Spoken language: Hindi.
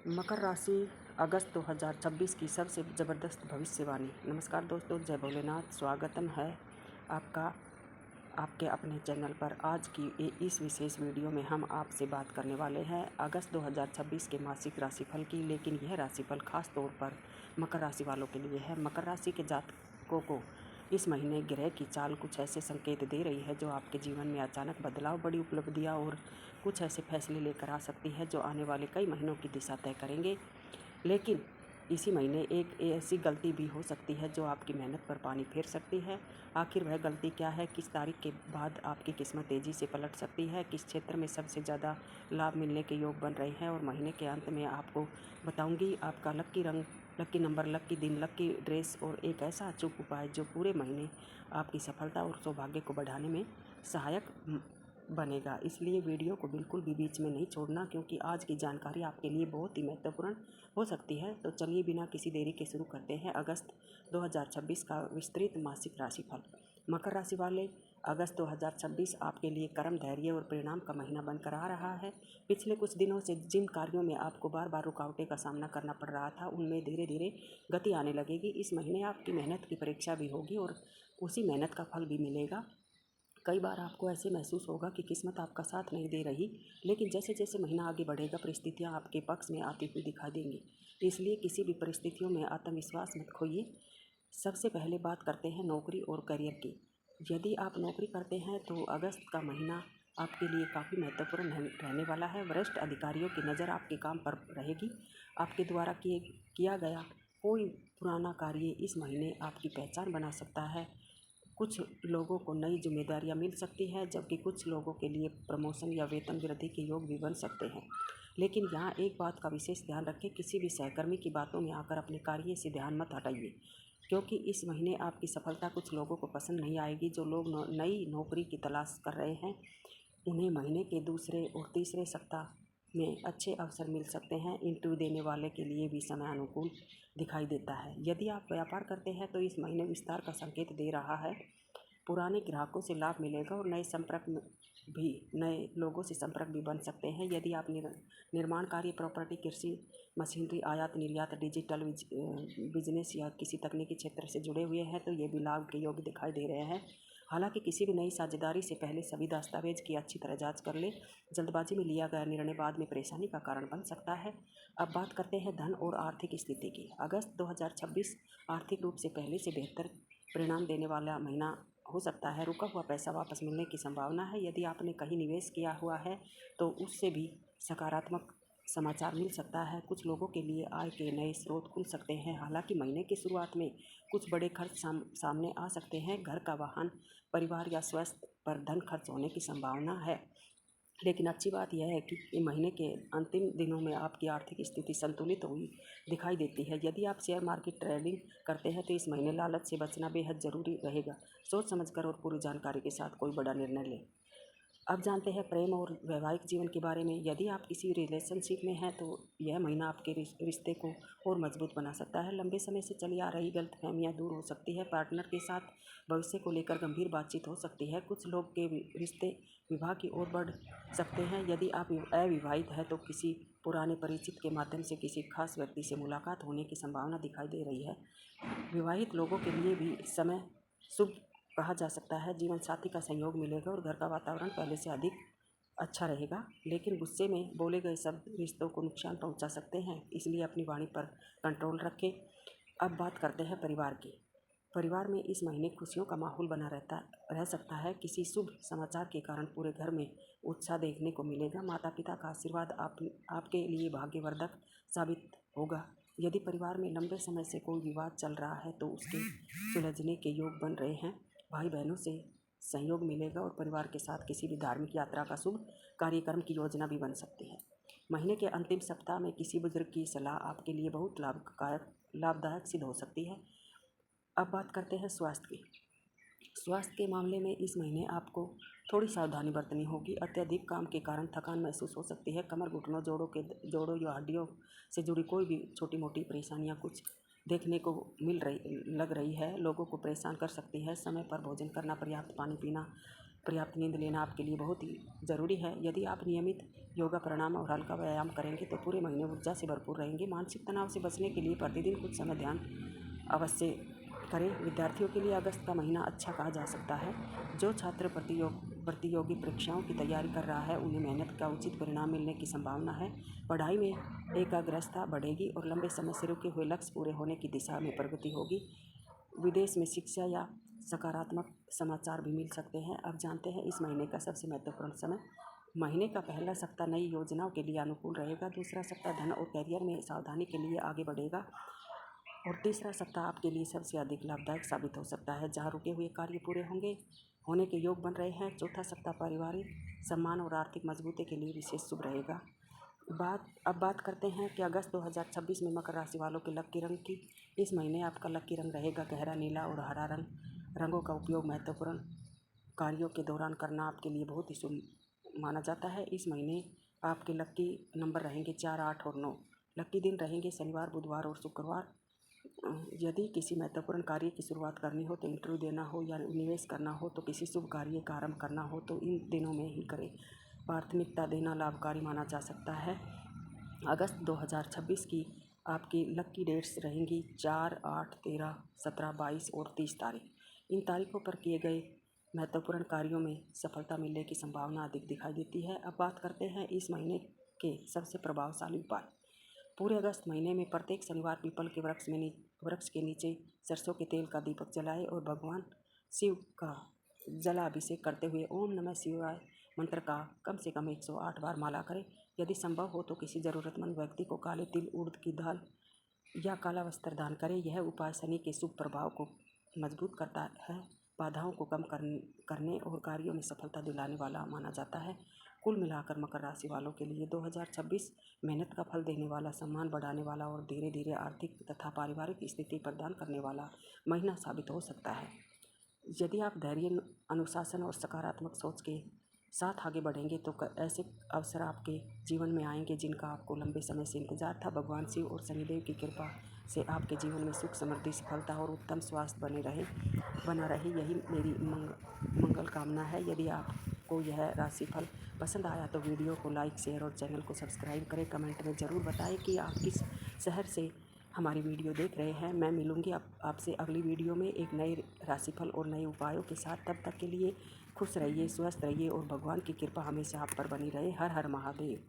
मकर राशि अगस्त 2026 की सबसे ज़बरदस्त भविष्यवाणी। नमस्कार दोस्तों, जय भोलेनाथ। स्वागतम है आपका आपके अपने चैनल पर। आज की इस विशेष वीडियो में हम आपसे बात करने वाले हैं अगस्त 2026 के मासिक राशिफल की। लेकिन यह राशिफल खास तौर पर मकर राशि वालों के लिए है। मकर राशि के जातकों को इस महीने ग्रह की चाल कुछ ऐसे संकेत दे रही है जो आपके जीवन में अचानक बदलाव, बड़ी उपलब्धियां और कुछ ऐसे फैसले लेकर आ सकती है जो आने वाले कई महीनों की दिशा तय करेंगे। लेकिन इसी महीने एक ऐसी गलती भी हो सकती है जो आपकी मेहनत पर पानी फेर सकती है। आखिर वह गलती क्या है? किस तारीख के बाद आपकी किस्मत तेज़ी से पलट सकती है? किस क्षेत्र में सबसे ज़्यादा लाभ मिलने के योग बन रहे हैं? और महीने के अंत में आपको बताऊंगी आपका लक्की रंग, लक्की नंबर, लक्की दिन, लक्की ड्रेस और एक ऐसा अचूक उपाय जो पूरे महीने आपकी सफलता और सौभाग्य को बढ़ाने में सहायक बनेगा। इसलिए वीडियो को बिल्कुल भी बीच में नहीं छोड़ना, क्योंकि आज की जानकारी आपके लिए बहुत ही महत्वपूर्ण हो सकती है। तो चलिए बिना किसी देरी के शुरू करते हैं अगस्त 2026 का विस्तृत मासिक राशिफल। मकर राशि वाले, अगस्त 2026 आपके लिए कर्म, धैर्य और परिणाम का महीना बनकर आ रहा है। पिछले कुछ दिनों से जिन कार्यों में आपको बार बार रुकावटें का सामना करना पड़ रहा था, उनमें धीरे धीरे गति आने लगेगी। इस महीने आपकी मेहनत की परीक्षा भी होगी और उसी मेहनत का फल भी मिलेगा। कई बार आपको ऐसे महसूस होगा कि किस्मत आपका साथ नहीं दे रही, लेकिन जैसे जैसे महीना आगे बढ़ेगा परिस्थितियां आपके पक्ष में आती हुई दिखाई देंगी। इसलिए किसी भी परिस्थितियों में आत्मविश्वास मत खोइए। सबसे पहले बात करते हैं नौकरी और करियर की। यदि आप नौकरी करते हैं तो अगस्त का महीना आपके लिए काफ़ी महत्वपूर्ण रहने वाला है। वरिष्ठ अधिकारियों की नज़र आपके काम पर रहेगी। आपके द्वारा किया गया कोई पुराना कार्य इस महीने आपकी पहचान बना सकता है। कुछ लोगों को नई जिम्मेदारियां मिल सकती है, जबकि कुछ लोगों के लिए प्रमोशन या वेतन वृद्धि के योग भी बन सकते हैं। लेकिन यहाँ एक बात का विशेष ध्यान रखें, किसी भी सहकर्मी की बातों में आकर अपने कार्य से ध्यान मत हटाइए, क्योंकि इस महीने आपकी सफलता कुछ लोगों को पसंद नहीं आएगी। जो लोग नई नौकरी की तलाश कर रहे हैं, उन्हें महीने के दूसरे और तीसरे सप्ताह में अच्छे अवसर मिल सकते हैं। इंटरव्यू देने वाले के लिए भी समय अनुकूल दिखाई देता है। यदि आप व्यापार करते हैं तो इस महीने विस्तार का संकेत दे रहा है। पुराने ग्राहकों से लाभ मिलेगा और नए लोगों से संपर्क भी बन सकते हैं। यदि आप निर्माण कार्य, प्रॉपर्टी, कृषि, मशीनरी, आयात निर्यात, डिजिटल बिजनेस या किसी तकनीकी क्षेत्र से जुड़े हुए हैं तो ये भी लाभ के योग दिखाई दे रहे हैं। हालांकि किसी भी नई साझेदारी से पहले सभी दस्तावेज की अच्छी तरह जांच कर ले। जल्दबाजी में लिया गया निर्णय बाद में परेशानी का कारण बन सकता है। अब बात करते हैं धन और आर्थिक स्थिति की। अगस्त 2026 आर्थिक रूप से पहले से बेहतर परिणाम देने वाला महीना हो सकता है। रुका हुआ पैसा वापस मिलने की संभावना है। यदि आपने कहीं निवेश किया हुआ है तो उससे भी सकारात्मक समाचार मिल सकता है। कुछ लोगों के लिए आय के नए स्रोत खुल सकते हैं। हालांकि महीने की शुरुआत में कुछ बड़े खर्च सामने आ सकते हैं। घर का वाहन, परिवार या स्वास्थ्य पर धन खर्च होने की संभावना है। लेकिन अच्छी बात यह है कि महीने के अंतिम दिनों में आपकी आर्थिक स्थिति संतुलित हुई दिखाई देती है। यदि आप शेयर मार्केट ट्रेडिंग करते हैं तो इस महीने लालच से बचना बेहद ज़रूरी रहेगा। सोच समझकर और पूरी जानकारी के साथ कोई बड़ा निर्णय लें। अब जानते हैं प्रेम और वैवाहिक जीवन के बारे में। यदि आप किसी रिलेशनशिप में हैं तो यह महीना आपके रिश्ते को और मजबूत बना सकता है। लंबे समय से चली आ रही गलतफहमियां दूर हो सकती है। पार्टनर के साथ भविष्य को लेकर गंभीर बातचीत हो सकती है। कुछ लोग के रिश्ते विवाह की ओर बढ़ सकते हैं। यदि आप अविवाहित हैं तो किसी पुराने परिचित के माध्यम से किसी खास व्यक्ति से मुलाकात होने की संभावना दिखाई दे रही है। विवाहित लोगों के लिए भी समय शुभ कहा जा सकता है। जीवन साथी का सहयोग मिलेगा और घर का वातावरण पहले से अधिक अच्छा रहेगा। लेकिन गुस्से में बोले गए शब्द रिश्तों को नुकसान पहुंचा सकते हैं, इसलिए अपनी वाणी पर कंट्रोल रखें। अब बात करते हैं परिवार की। परिवार में इस महीने खुशियों का माहौल बना रह सकता है। किसी शुभ समाचार के कारण पूरे घर में उत्साह देखने को मिलेगा। माता पिता का आशीर्वाद आपके लिए भाग्यवर्धक साबित होगा। यदि परिवार में लंबे समय से कोई विवाद चल रहा है तो उसके सुलझने के योग बन रहे हैं। भाई बहनों से सहयोग मिलेगा और परिवार के साथ किसी भी धार्मिक यात्रा का शुभ कार्यक्रम की योजना भी बन सकती है। महीने के अंतिम सप्ताह में किसी बुजुर्ग की सलाह आपके लिए बहुत लाभदायक सिद्ध हो सकती है। अब बात करते हैं स्वास्थ्य की। स्वास्थ्य के मामले में इस महीने आपको थोड़ी सावधानी बरतनी होगी। अत्यधिक काम के कारण थकान महसूस हो सकती है। कमर, घुटनों, जोड़ों या हड्डियों से जुड़ी कोई भी छोटी मोटी परेशानियां कुछ देखने को लग रही है, लोगों को परेशान कर सकती है। समय पर भोजन करना, पर्याप्त पानी पीना पर्याप्त नींद लेना आपके लिए बहुत ही ज़रूरी है। यदि आप नियमित योगा, प्राणायाम और हल्का व्यायाम करेंगे तो पूरे महीने ऊर्जा से भरपूर रहेंगे। मानसिक तनाव से बचने के लिए प्रतिदिन कुछ समय ध्यान अवश्य करें। विद्यार्थियों के लिए अगस्त का महीना अच्छा कहा जा सकता है। जो छात्र प्रतियोगी परीक्षाओं की तैयारी कर रहा है उन्हें मेहनत का उचित परिणाम मिलने की संभावना है। पढ़ाई में एकाग्रता बढ़ेगी और लंबे समय से रुके हुए लक्ष्य पूरे होने की दिशा में प्रगति होगी। विदेश में शिक्षा या सकारात्मक समाचार भी मिल सकते हैं। अब जानते हैं इस महीने का सबसे महत्वपूर्ण समय। महीने का पहला सप्ताह नई योजनाओं के लिए अनुकूल रहेगा। दूसरा सप्ताह धन और करियर में सावधानी के लिए आगे बढ़ेगा और तीसरा सप्ताह आपके लिए सबसे अधिक लाभदायक साबित हो सकता है, जहां रुके हुए कार्य पूरे होने के योग बन रहे हैं। चौथा सप्ताह पारिवारिक सम्मान और आर्थिक मजबूती के लिए विशेष शुभ रहेगा। अब बात करते हैं कि अगस्त 2026 में मकर राशि वालों के लकी रंग की। इस महीने आपका लकी रंग रहेगा गहरा नीला और हरा रंगों का उपयोग महत्वपूर्ण कार्यों के दौरान करना आपके लिए बहुत ही शुभ माना जाता है। इस महीने आपके लकी नंबर रहेंगे 4, 8 और 9। लकी दिन रहेंगे शनिवार, बुधवार और शुक्रवार। यदि किसी महत्वपूर्ण कार्य की शुरुआत करनी हो, तो इंटरव्यू देना हो या निवेश करना हो, तो किसी शुभ कार्य का आरंभ करना हो तो इन दिनों में ही करें। प्राथमिकता देना लाभकारी माना जा सकता है। अगस्त 2026 की आपकी लकी डेट्स रहेंगी 4, 8, 13, 17, 22 और 30 तारीख। इन तारीखों पर किए गए महत्वपूर्ण कार्यों में सफलता मिलने की संभावना अधिक दिखाई देती है। अब बात करते हैं इस महीने के सबसे प्रभावशाली उपाय। पूरे अगस्त महीने में प्रत्येक शनिवार पीपल के वृक्ष के नीचे सरसों के तेल का दीपक जलाएं और भगवान शिव का जलाभिषेक करते हुए ओम नमः शिवाय मंत्र का कम से कम 108 बार माला करें। यदि संभव हो तो किसी ज़रूरतमंद व्यक्ति को काले तिल, उड़द की दाल या काला वस्त्र दान करें। यह उपाय शनि के शुभ प्रभाव को मजबूत करता है, बाधाओं को कम करने और कार्यों में सफलता दिलाने वाला माना जाता है। कुल मिलाकर मकर राशि वालों के लिए 2026 मेहनत का फल देने वाला, सम्मान बढ़ाने वाला और धीरे धीरे आर्थिक तथा पारिवारिक स्थिति प्रदान करने वाला महीना साबित हो सकता है। यदि आप धैर्य, अनुशासन और सकारात्मक सोच के साथ आगे बढ़ेंगे तो ऐसे अवसर आपके जीवन में आएंगे जिनका आपको लंबे समय से इंतजार था। भगवान शिव और शनिदेव की कृपा से आपके जीवन में सुख, समृद्धि, सफलता और उत्तम स्वास्थ्य बना रहे, यही मेरी मंगल कामना है। यदि आपको यह राशिफल पसंद आया तो वीडियो को लाइक, शेयर और चैनल को सब्सक्राइब करें। कमेंट में ज़रूर बताएं कि आप किस शहर से हमारी वीडियो देख रहे हैं। मैं मिलूँगी आपसे अगली वीडियो में एक नए राशिफल और नए उपायों के साथ। तब तक के लिए खुश रहिए, स्वस्थ रहिए और भगवान की कृपा हमेशा आप पर बनी रहे। हर हर महादेव।